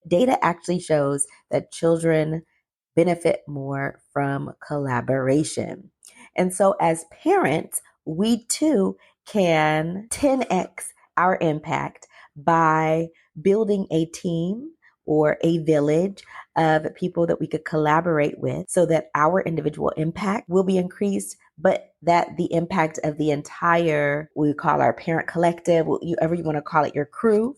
data actually shows that children benefit more from collaboration. And so as parents, we too can 10x our impact by building a team or a village of people that we could collaborate with so that our individual impact will be increased, but that the impact of the entire, we call our parent collective, whatever you want to call it, your crew,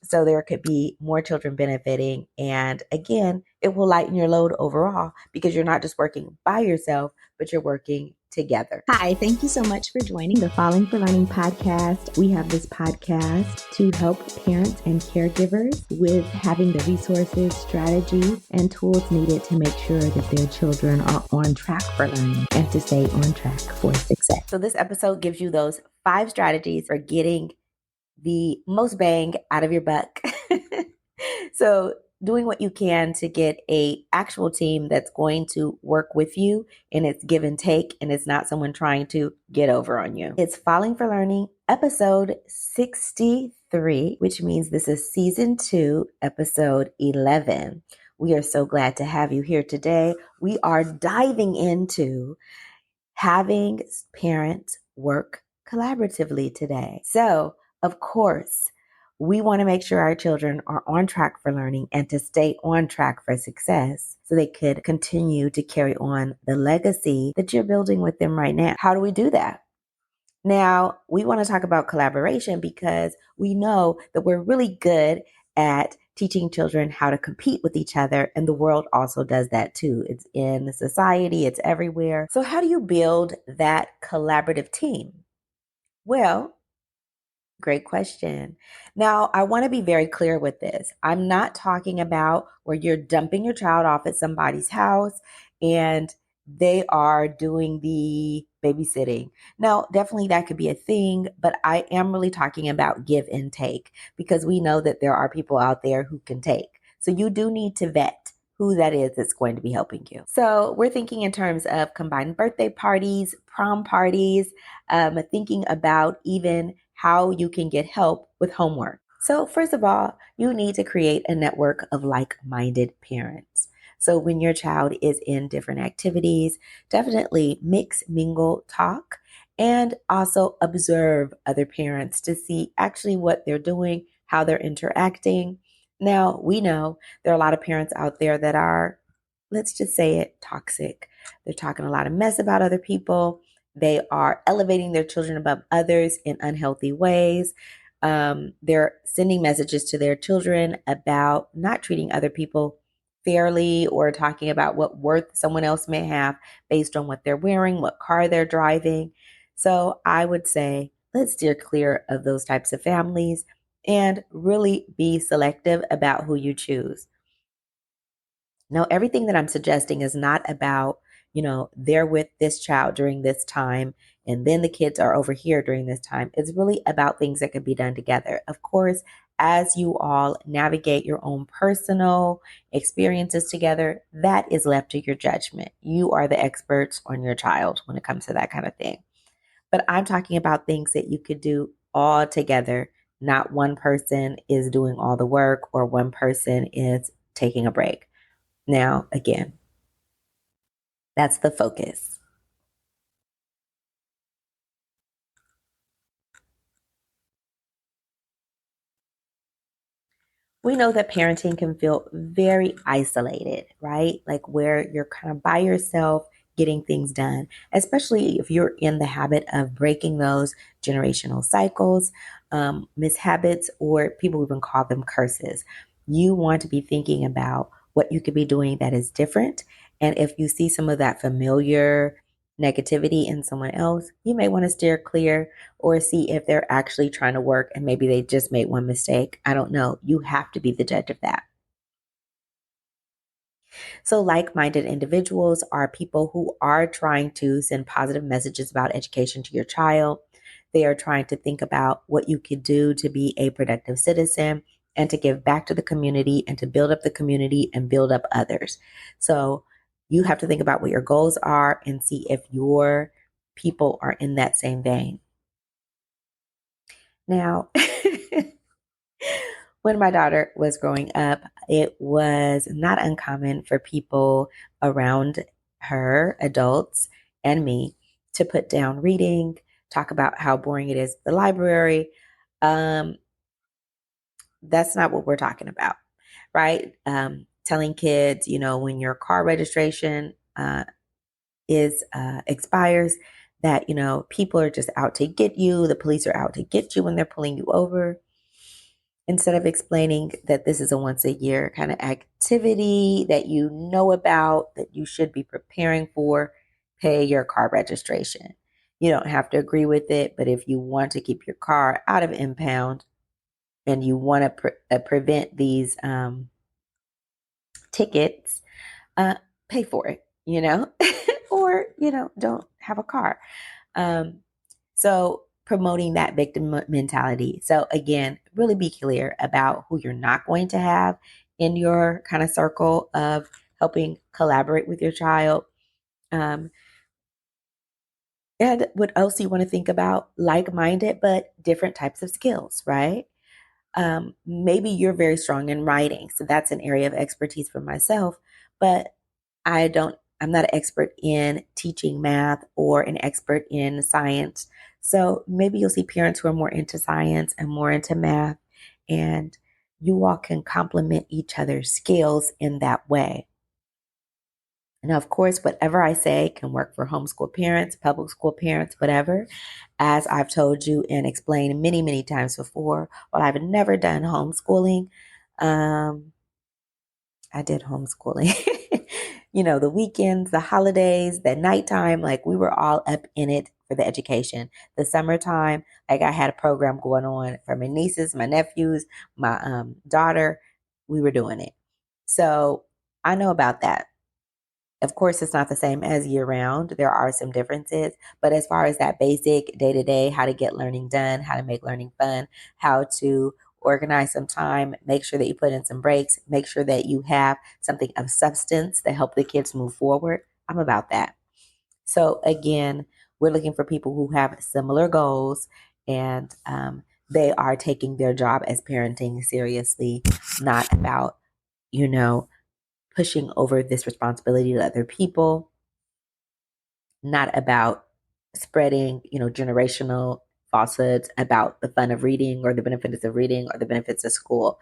so there could be more children benefiting. And again, it will lighten your load overall because you're not just working by yourself, but you're working together. Hi, thank you so much for joining the Falling for Learning podcast. We have this podcast to help parents and caregivers with having the resources, strategies, and tools needed to make sure that their children are on track for learning and to stay on track for success. So this episode gives you those 5 strategies for getting the most bang out of your buck. So doing what you can to get a actual team that's going to work with you, and it's give and take, and it's not someone trying to get over on you. It's Falling for Learning, episode 63, which means this is season 2, episode 11. We are so glad to have you here today. We are diving into having parents work collaboratively today. So, of course, we want to make sure our children are on track for learning and to stay on track for success so they could continue to carry on the legacy that you're building with them right now. How do we do that? Now, we want to talk about collaboration because we know that we're really good at teaching children how to compete with each other, and the world also does that too. It's in society, it's everywhere. So how do you build that collaborative team? Well, great question. Now, I want to be very clear with this. I'm not talking about where you're dumping your child off at somebody's house and they are doing the babysitting. Now, definitely that could be a thing, but I am really talking about give and take because we know that there are people out there who can take. So you do need to vet who that is that's going to be helping you. So we're thinking in terms of combined birthday parties, prom parties, thinking about even how you can get help with homework. So first of all, you need to create a network of like-minded parents. So when your child is in different activities, definitely mix, mingle, talk, and also observe other parents to see actually what they're doing, how they're interacting. Now, we know there are a lot of parents out there that are, let's just say it, toxic. They're talking a lot of mess about other people. They are elevating their children above others in unhealthy ways. They're sending messages to their children about not treating other people fairly or talking about what worth someone else may have based on what they're wearing, what car they're driving. So I would say let's steer clear of those types of families and really be selective about who you choose. Now, everything that I'm suggesting is not about, they're with this child during this time, and then the kids are over here during this time. It's really about things that can be done together. Of course, as you all navigate your own personal experiences together, that is left to your judgment. You are the experts on your child when it comes to that kind of thing. But I'm talking about things that you could do all together. Not one person is doing all the work or one person is taking a break. Now, again, that's the focus. We know that parenting can feel very isolated, right? Like where you're kind of by yourself getting things done, especially if you're in the habit of breaking those generational cycles, mishabits, or people even call them curses. You want to be thinking about what you could be doing that is different. And if you see some of that familiar negativity in someone else, you may want to steer clear or see if they're actually trying to work and maybe they just made one mistake. I don't know. You have to be the judge of that. So like-minded individuals are people who are trying to send positive messages about education to your child. They are trying to think about what you could do to be a productive citizen and to give back to the community and to build up the community and build up others. So you have to think about what your goals are and see if your people are in that same vein. Now, When my daughter was growing up, it was not uncommon for people around her, adults, and me, to put down reading, talk about how boring it is at the library. Um, that's not what we're talking about, right? Telling kids, when your car registration is expires, that people are just out to get you. The police are out to get you when they're pulling you over. Instead of explaining that this is a once a year kind of activity that you know about, that you should be preparing for, pay your car registration. You don't have to agree with it, but if you want to keep your car out of impound and you want to prevent these tickets, pay for it, or, don't have a car. So promoting that victim mentality. So again, really be clear about who you're not going to have in your kind of circle of helping collaborate with your child. Um, and what else you want to think about, like-minded, but different types of skills, right? Maybe you're very strong in writing. So that's an area of expertise for myself, but I'm not an expert in teaching math or an expert in science. So maybe you'll see parents who are more into science and more into math, and you all can complement each other's skills in that way. Now, of course, whatever I say can work for homeschool parents, public school parents, whatever. As I've told you and explained many, many times before, while I've never done homeschooling, I did homeschooling. The weekends, the holidays, the nighttime, like we were all up in it for the education. The summertime, like I had a program going on for my nieces, my nephews, my daughter. We were doing it. So I know about that. Of course, it's not the same as year round. There are some differences, but as far as that basic day to day, how to get learning done, how to make learning fun, how to organize some time, make sure that you put in some breaks, make sure that you have something of substance to help the kids move forward. I'm about that. So again, we're looking for people who have similar goals and they are taking their job as parenting seriously, not about, you know, pushing over this responsibility to other people, not about spreading, generational falsehoods about the fun of reading or the benefits of reading or the benefits of school.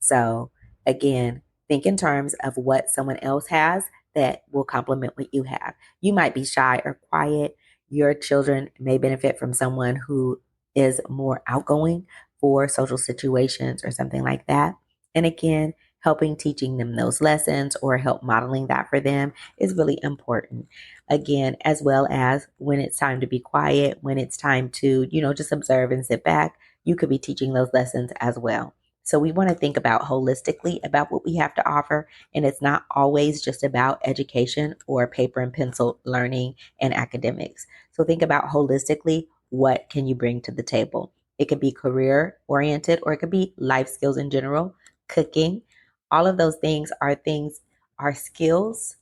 So again, think in terms of what someone else has that will complement what you have. You might be shy or quiet. Your children may benefit from someone who is more outgoing for social situations or something like that. And again, helping teaching them those lessons or help modeling that for them is really important. Again, as well as when it's time to be quiet, when it's time to, just observe and sit back, you could be teaching those lessons as well. So we want to think about holistically about what we have to offer. And it's not always just about education or paper and pencil learning and academics. So think about holistically, what can you bring to the table? It could be career oriented or it could be life skills in general, cooking. All of those things, are skills,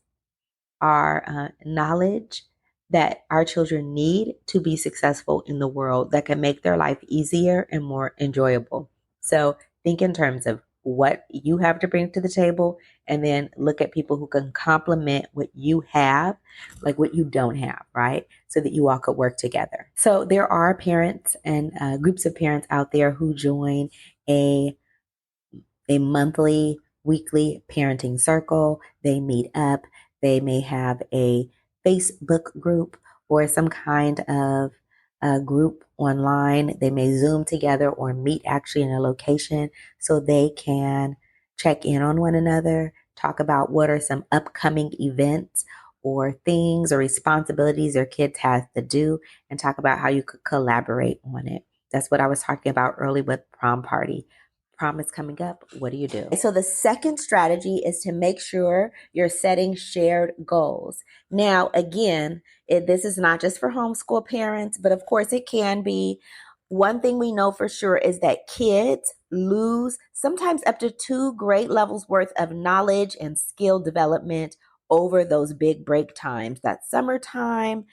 are knowledge that our children need to be successful in the world that can make their life easier and more enjoyable. So think in terms of what you have to bring to the table and then look at people who can complement what you have, like what you don't have, right? So that you all could work together. So there are parents and groups of parents out there who join a monthly, weekly parenting circle. They meet up. They may have a Facebook group or some kind of group online. They may Zoom together or meet actually in a location so they can check in on one another, talk about what are some upcoming events or things or responsibilities their kids have to do, and talk about how you could collaborate on it. That's what I was talking about earlier with prom party. Prom is coming up. What do you do? So the second strategy is to make sure you're setting shared goals. Now, again, this is not just for homeschool parents, but of course it can be. One thing we know for sure is that kids lose sometimes up to 2 grade levels worth of knowledge and skill development over those big break times. That summertime,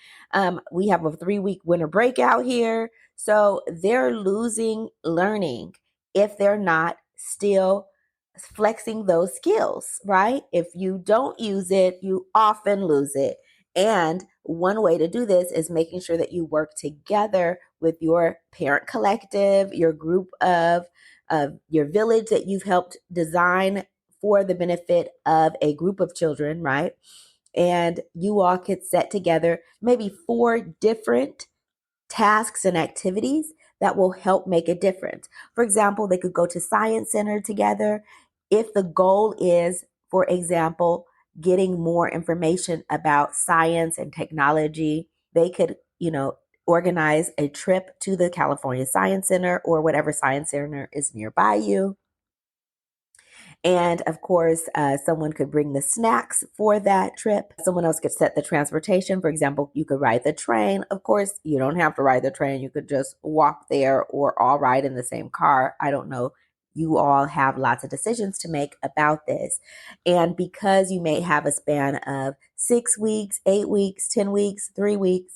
we have a 3-week winter break out here. So they're losing learning if they're not still flexing those skills, right? If you don't use it, you often lose it. And one way to do this is making sure that you work together with your parent collective, your group of your village that you've helped design for the benefit of a group of children, right? And you all could set together maybe 4 different tasks and activities that will help make a difference. For example, they could go to science center together. If the goal is, for example, getting more information about science and technology, they could, organize a trip to the California Science Center or whatever science center is nearby you. And of course, someone could bring the snacks for that trip. Someone else could set the transportation. For example, you could ride the train. Of course, you don't have to ride the train. You could just walk there or all ride in the same car. I don't know. You all have lots of decisions to make about this. And because you may have a span of 6 weeks, 8 weeks, 10 weeks, 3 weeks,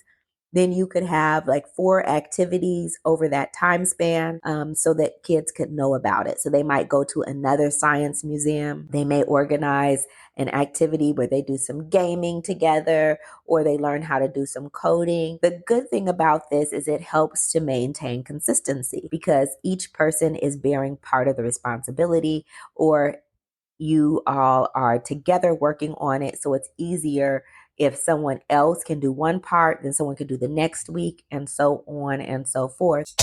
then you could have like 4 activities over that time span, so that kids could know about it. So they might go to another science museum. They may organize an activity where they do some gaming together or they learn how to do some coding. The good thing about this is it helps to maintain consistency because each person is bearing part of the responsibility, or you all are together working on it. So it's easier if someone else can do one part, then someone could do the next week, and so on and so forth.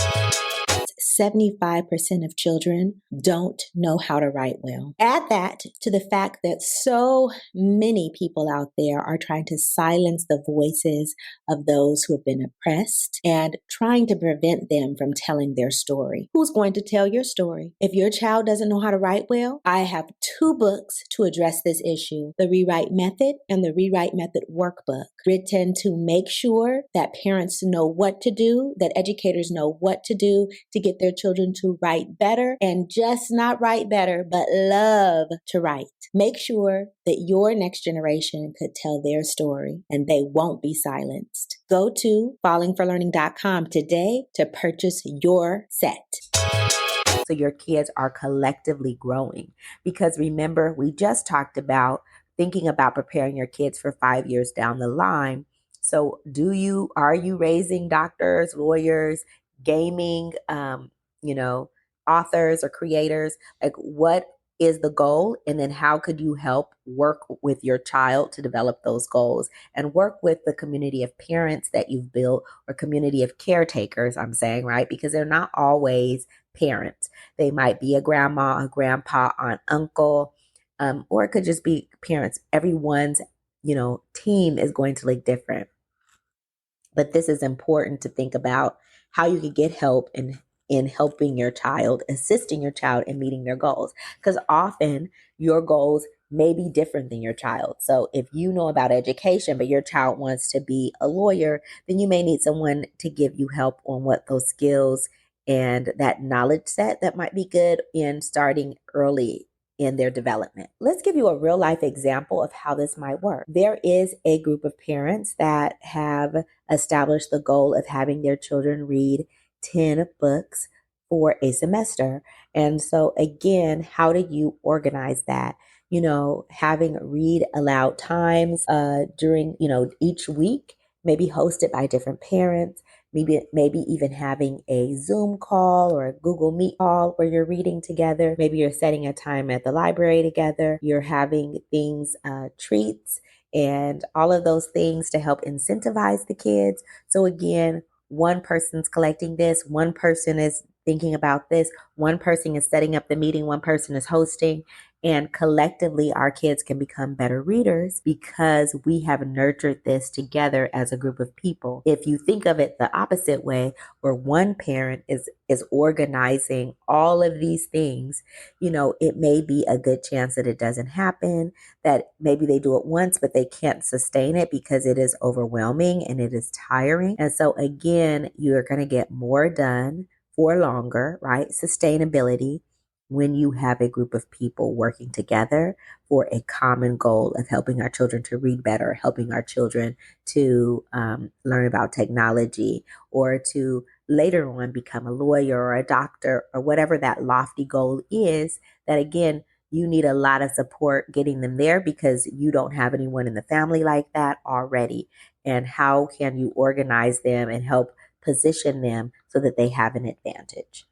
75% of children don't know how to write well. Add that to the fact that so many people out there are trying to silence the voices of those who have been oppressed and trying to prevent them from telling their story. Who's going to tell your story? If your child doesn't know how to write well, I have 2 books to address this issue: The Rewrite Method and The Rewrite Method Workbook, written to make sure that parents know what to do, that educators know what to do to get their children to write better, and just not write better, but love to write. Make sure that your next generation could tell their story and they won't be silenced. Go to fallingforlearning.com today to purchase your set. So your kids are collectively growing, because remember, we just talked about thinking about preparing your kids for 5 years down the line. So are you raising doctors, lawyers, gaming, authors or creators? Like, what is the goal? And then how could you help work with your child to develop those goals and work with the community of parents that you've built, or community of caretakers, I'm saying, right? Because they're not always parents. They might be a grandma, a grandpa, aunt, uncle, or it could just be parents. Everyone's, team is going to look different. But this is important to think about how you could get help in helping your child, assisting your child in meeting their goals. Because often your goals may be different than your child. So if you know about education, but your child wants to be a lawyer, then you may need someone to give you help on what those skills and that knowledge set that might be good in starting early in their development. Let's give you a real life example of how this might work. There is a group of parents that have established the goal of having their children read 10 books for a semester. And so again, how do you organize that? Having read aloud times during, each week, maybe hosted by different parents. Maybe even having a Zoom call or a Google Meet call where you're reading together. Maybe you're setting a time at the library together. You're having things, treats, and all of those things to help incentivize the kids. So again, one person's collecting this, one person is thinking about this, one person is setting up the meeting, one person is hosting, and collectively our kids can become better readers because we have nurtured this together as a group of people. If you think of it the opposite way, where one parent is organizing all of these things, it may be a good chance that it doesn't happen, that maybe they do it once, but they can't sustain it because it is overwhelming and it is tiring. And so again, you're going to get more done for longer, right? Sustainability. when you have a group of people working together for a common goal of helping our children to read better, helping our children to learn about technology, or to later on become a lawyer or a doctor or whatever that lofty goal is, that again, you need a lot of support getting them there because you don't have anyone in the family like that already. And how can you organize them and help position them so that they have an advantage?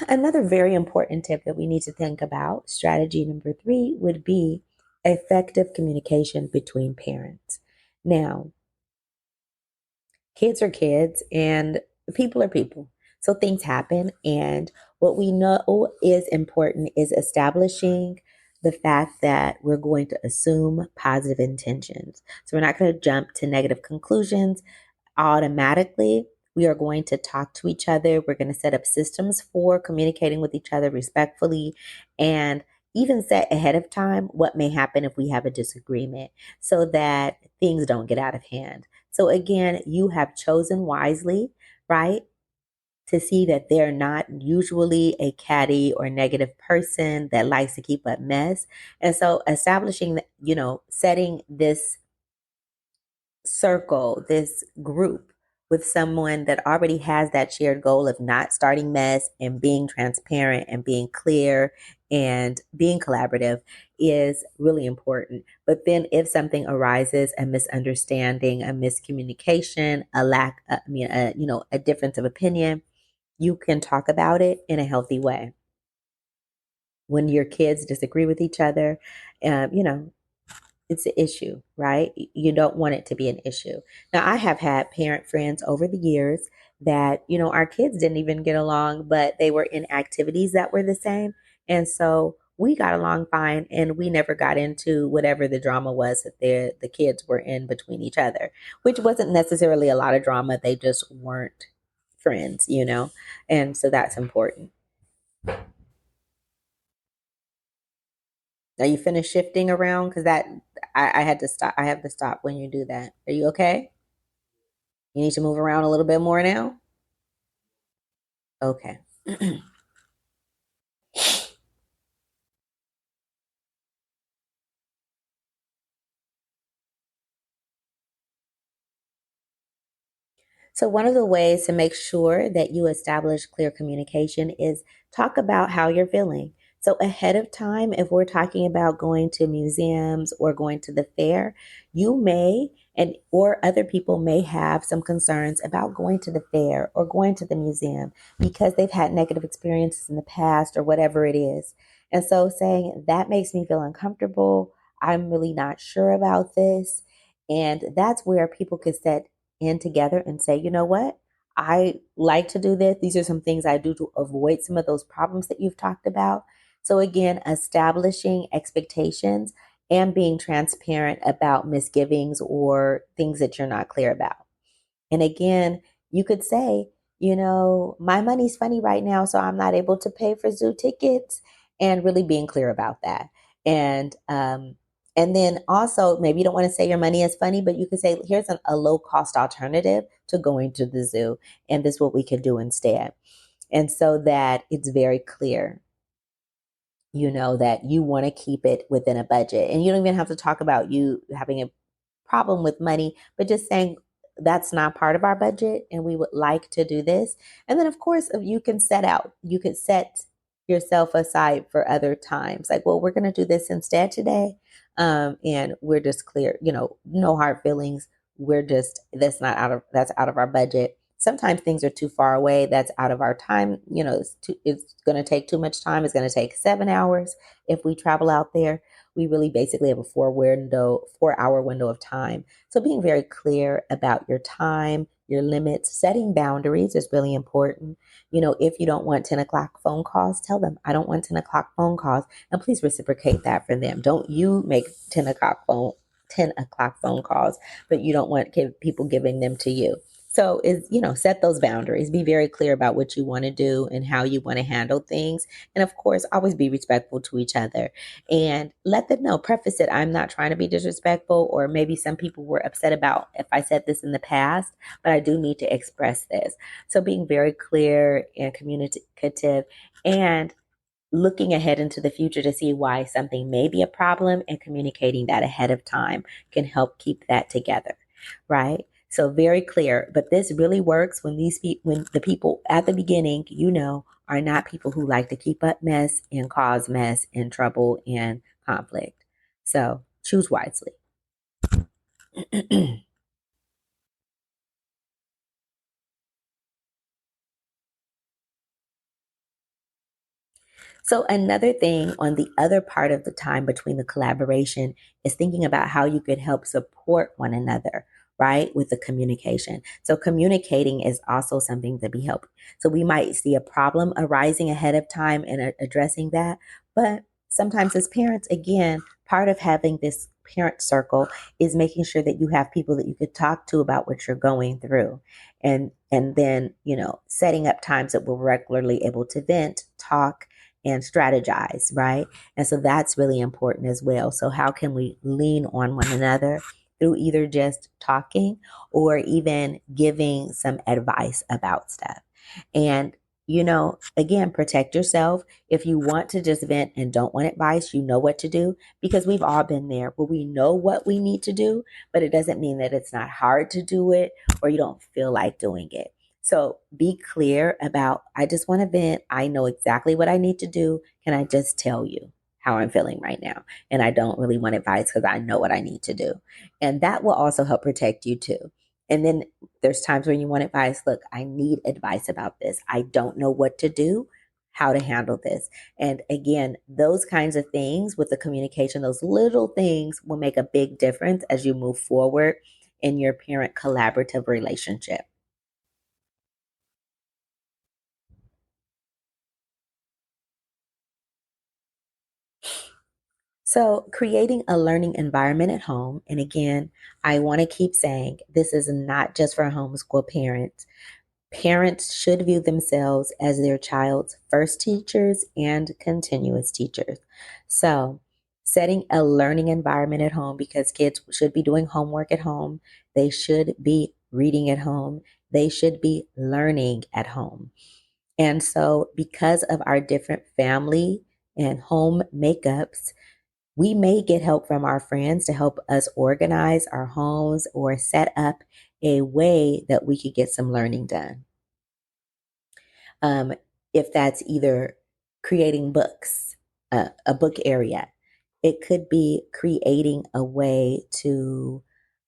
Another very important tip that we need to think about, strategy number 3, would be effective communication between parents. Now, kids are kids and people are people. So things happen. And what we know is important is establishing the fact that we're going to assume positive intentions. So we're not going to jump to negative conclusions automatically. We are going to talk to each other. We're going to set up systems for communicating with each other respectfully and even set ahead of time what may happen if we have a disagreement so that things don't get out of hand. So, again, you have chosen wisely, right? To see that they're not usually a catty or negative person that likes to keep up mess. And so, establishing, setting this circle, this group with someone that already has that shared goal of not starting mess and being transparent and being clear and being collaborative is really important. But then if something arises, a misunderstanding, a miscommunication, a lack, a difference of opinion, you can talk about it in a healthy way. When your kids disagree with each other, you know, it's an issue, right? You don't want it to be an issue. Now, I have had parent friends over the years that, our kids didn't even get along, but they were in activities that were the same. And so we got along fine and we never got into whatever the drama was that the kids were in between each other, which wasn't necessarily a lot of drama. They just weren't friends. And so that's important. Are you finished shifting around? Because I had to stop. I have to stop when you do that. Are you okay? You need to move around a little bit more now? Okay. So, one of the ways to make sure that you establish clear communication is talk about how you're feeling. So, ahead of time, if we're talking about going to museums or going to the fair, you may and or other people may have some concerns about going to the fair or going to the museum because they've had negative experiences in the past or whatever it is. And so saying that makes me feel uncomfortable. I'm really not sure about this. And that's where people could set in together and say, you know what? I like to do this. These are some things I do to avoid some of those problems that you've talked about. So, again, establishing expectations and being transparent about misgivings or things that you're not clear about. And again, you could say, my money's funny right now, so I'm not able to pay for zoo tickets, and really being clear about that. And then also, maybe you don't want to say your money is funny, but you could say, here's a low cost alternative to going to the zoo, and this is what we could do instead. And so that it's very clear, that you want to keep it within a budget. And you don't even have to talk about you having a problem with money, but just saying that's not part of our budget and we would like to do this. And then, of course, you could set yourself aside for other times. Like, well, we're going to do this instead today. And we're just clear, no hard feelings. That's out of our budget. Sometimes things are too far away. That's out of our time. It's going to take too much time. It's going to take 7 hours if we travel out there. We really basically have a 4 hour window of time. So being very clear about your time, your limits, setting boundaries is really important. If you don't want 10 o'clock phone calls, tell them, I don't want 10 o'clock phone calls. And please reciprocate that for them. Don't you make 10 o'clock phone 10 o'clock phone calls, but you don't want people giving them to you. So set those boundaries. Be very clear about what you want to do and how you want to handle things. And of course, always be respectful to each other and let them know, preface it. I'm not trying to be disrespectful, or maybe some people were upset about if I said this in the past, but I do need to express this. So being very clear and communicative and looking ahead into the future to see why something may be a problem and communicating that ahead of time can help keep that together, right? So very clear, but this really works when when the people at the beginning, are not people who like to keep up mess and cause mess and trouble and conflict. So choose wisely. So, another thing on the other part of the time between the collaboration is thinking about how you could help support one another, right? With the communication. So, communicating is also something to be helped. So, we might see a problem arising ahead of time and addressing that. But sometimes, as parents, again, part of having this parent circle is making sure that you have people that you could talk to about what you're going through. And then, setting up times that we're regularly able to vent, talk, and strategize, right? And so that's really important as well. So, how can we lean on one another through either just talking or even giving some advice about stuff? And, again, protect yourself. If you want to just vent and don't want advice, you know what to do, because we've all been there where we know what we need to do, but it doesn't mean that it's not hard to do it or you don't feel like doing it. So be clear about, I just want to vent. I know exactly what I need to do. Can I just tell you how I'm feeling right now? And I don't really want advice because I know what I need to do. And that will also help protect you too. And then there's times when you want advice. Look, I need advice about this. I don't know what to do, how to handle this. And again, those kinds of things with the communication, those little things will make a big difference as you move forward in your parent collaborative relationship. So, creating a learning environment at home. And again, I want to keep saying this is not just for homeschool parents. Parents should view themselves as their child's first teachers and continuous teachers. So, setting a learning environment at home, because kids should be doing homework at home, they should be reading at home, they should be learning at home. And so, because of our different family and home makeups, we may get help from our friends to help us organize our homes or set up a way that we could get some learning done. Um, if that's either creating books, a book area, it could be creating a way to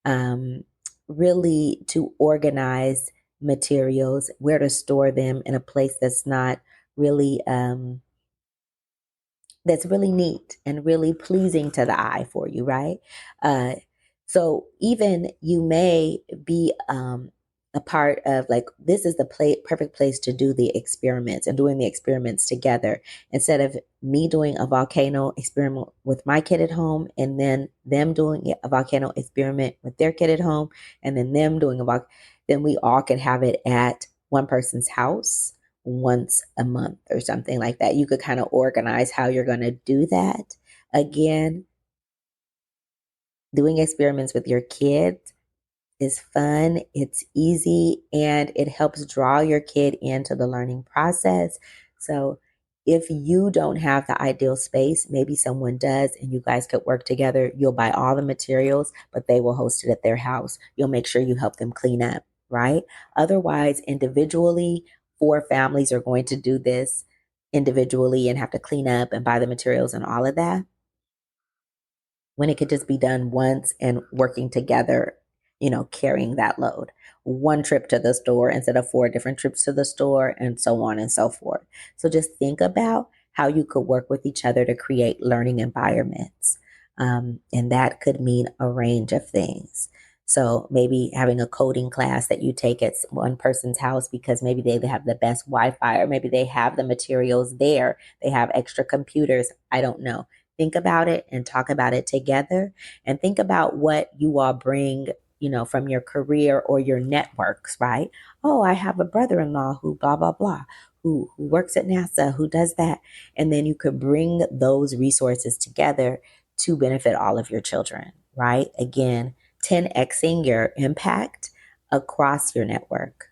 um, really to organize materials, where to store them in a place that's really neat and really pleasing to the eye for you, right? Uh, so even you may be a part of, like, this is the perfect place to do the experiments and doing the experiments together, instead of me doing a volcano experiment with my kid at home and then them doing a volcano experiment with their kid at home and then them doing then we all can have it at one person's house once a month or something like that. You could kind of organize how you're going to do that. Again, doing experiments with your kids is fun, it's easy, and it helps draw your kid into the learning process. So if you don't have the ideal space, maybe someone does, and you guys could work together. You'll buy all the materials, but they will host it at their house. You'll make sure you help them clean up, right? Otherwise, individually, 4 families are going to do this individually and have to clean up and buy the materials and all of that, when it could just be done once and working together, carrying that load. One trip to the store instead of 4 different trips to the store, and so on and so forth. So just think about how you could work with each other to create learning environments. And that could mean a range of things. So maybe having a coding class that you take at one person's house because maybe they have the best Wi-Fi, or maybe they have the materials there. They have extra computers. I don't know. think about it and talk about it together, and think about what you all bring, from your career or your networks, right? Oh, I have a brother-in-law who blah, blah, blah, who works at NASA, who does that. And then you could bring those resources together to benefit all of your children, right? Again, 10xing your impact across your network.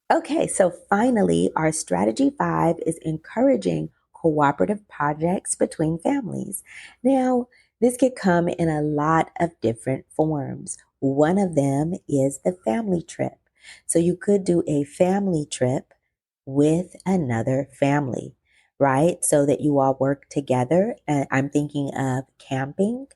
Okay, so finally, our strategy 5 is encouraging cooperative projects between families. Now, this could come in a lot of different forms. One of them is the family trip. So you could do a family trip with another family, right? So that you all work together. And I'm thinking of camping,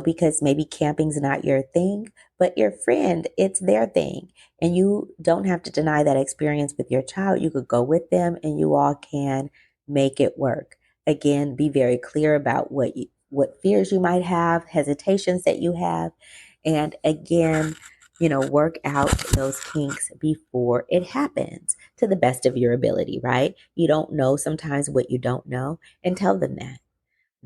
because maybe camping's not your thing, but your friend, it's their thing. And you don't have to deny that experience with your child. You could go with them and you all can make it work. Again, be very clear about what fears you might have, hesitations that you have. And again, work out those kinks before it happens to the best of your ability, right? You don't know sometimes what you don't know, and tell them that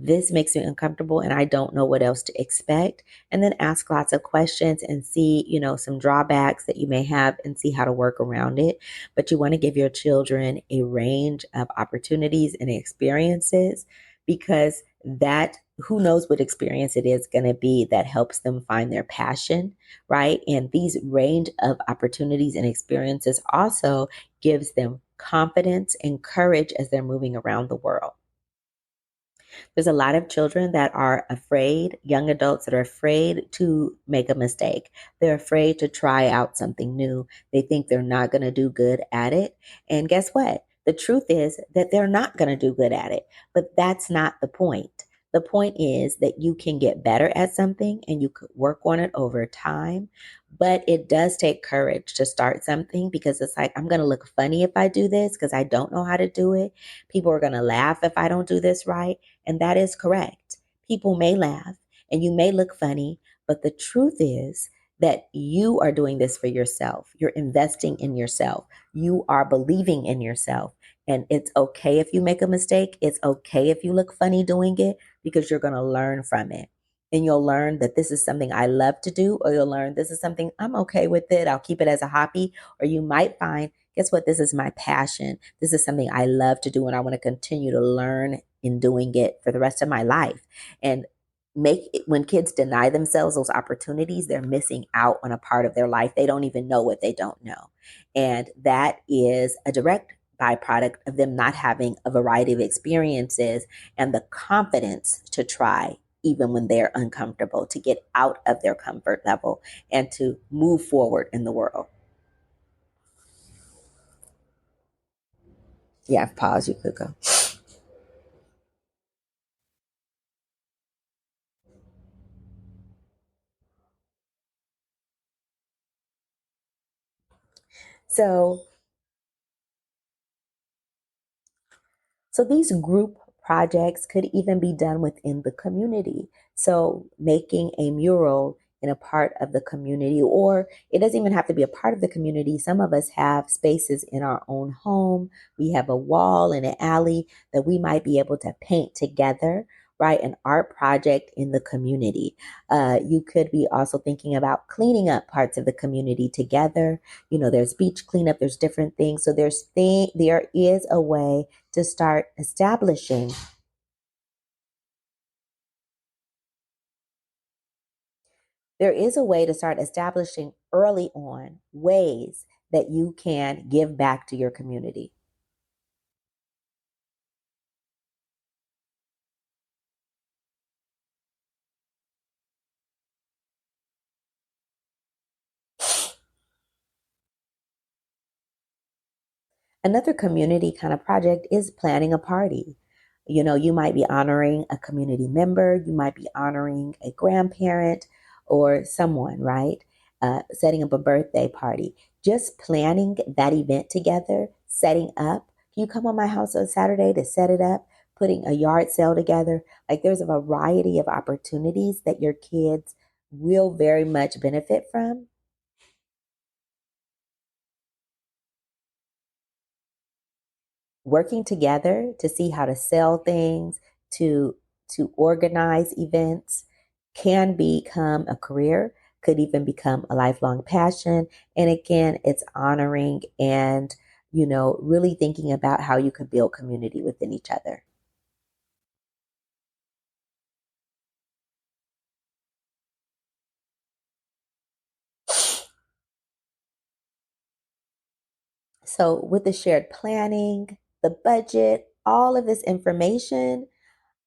this makes me uncomfortable and I don't know what else to expect. And then ask lots of questions and see, some drawbacks that you may have and see how to work around it. But you want to give your children a range of opportunities and experiences, because that, who knows what experience it is going to be that helps them find their passion, right? And these range of opportunities and experiences also gives them confidence and courage as they're moving around the world. There's a lot of children that are afraid, young adults that are afraid to make a mistake. They're afraid to try out something new. They think they're not going to do good at it. And guess what? The truth is that they're not going to do good at it. But that's not the point. The point is that you can get better at something and you could work on it over time. But it does take courage to start something, because it's like, I'm going to look funny if I do this because I don't know how to do it. People are going to laugh if I don't do this right. And that is correct. People may laugh and you may look funny, but the truth is that you are doing this for yourself. You're investing in yourself. You are believing in yourself. And it's okay if you make a mistake. It's okay if you look funny doing it, because you're going to learn from it. And you'll learn that this is something I love to do, or you'll learn this is something I'm okay with it. I'll keep it as a hobby. Or you might find, guess what? This is my passion. This is something I love to do, and I want to continue to learn in doing it for the rest of my life. And when kids deny themselves those opportunities, they're missing out on a part of their life. They don't even know what they don't know. And that is a direct byproduct of them not having a variety of experiences and the confidence to try even when they're uncomfortable, to get out of their comfort level and to move forward in the world. Yeah, pause, you could go. So So these group projects could even be done within the community. So making a mural in a part of the community, or it doesn't even have to be a part of the community. Some of us have spaces in our own home. We have a wall in an alley that we might be able to paint together, right? An art project in the community. You could be also thinking about cleaning up parts of the community together. There's beach cleanup, there's different things. So there is a way to start establishing. There is a way to start establishing early on ways that you can give back to your community. Another community kind of project is planning a party. You might be honoring a community member, you might be honoring a grandparent or someone, right? Setting up a birthday party. Just planning that event together, setting up Can you come on my house on Saturday to set it up? Putting a yard sale together. Like there's a variety of opportunities that your kids will very much benefit from. Working together to see how to sell things, to organize events can become a career, could even become a lifelong passion. And again, it's honoring and, really thinking about how you could build community within each other. So with the shared planning, the budget, all of this information,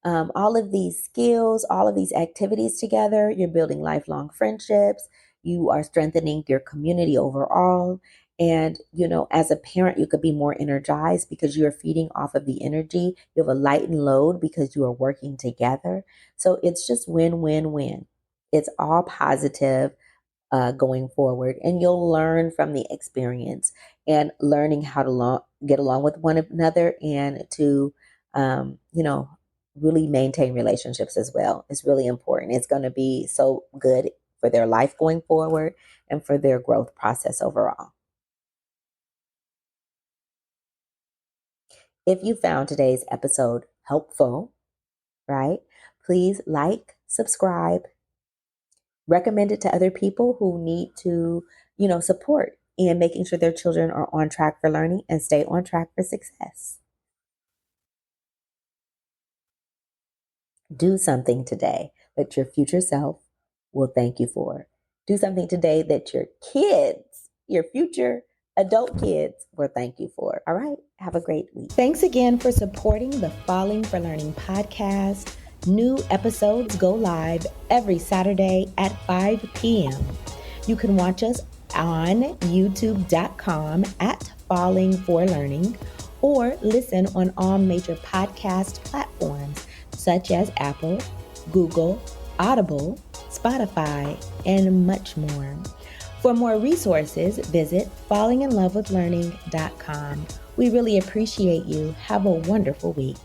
all of these skills, all of these activities together, you're building lifelong friendships. You are strengthening your community overall. And, as a parent, you could be more energized because you're feeding off of the energy. You have a lightened load because you are working together. So it's just win, win, win. It's all positive going forward. And you'll learn from the experience and learning how to get along with one another and to, really maintain relationships as well. It's really important. It's going to be so good for their life going forward and for their growth process overall. If you found today's episode helpful, right, please like, subscribe, recommend it to other people who need to, support in making sure their children are on track for learning and stay on track for success. Do something today that your future self will thank you for. Do something today that your kids, your future adult kids, will thank you for. All right. Have a great week. Thanks again for supporting the Falling for Learning podcast. New episodes go live every Saturday at 5 p.m. You can watch us on youtube.com at Falling for Learning or listen on all major podcast platforms such as Apple, Google, Audible, Spotify, and much more. For more resources, visit fallinginlovewithlearning.com. We really appreciate you. Have a wonderful week.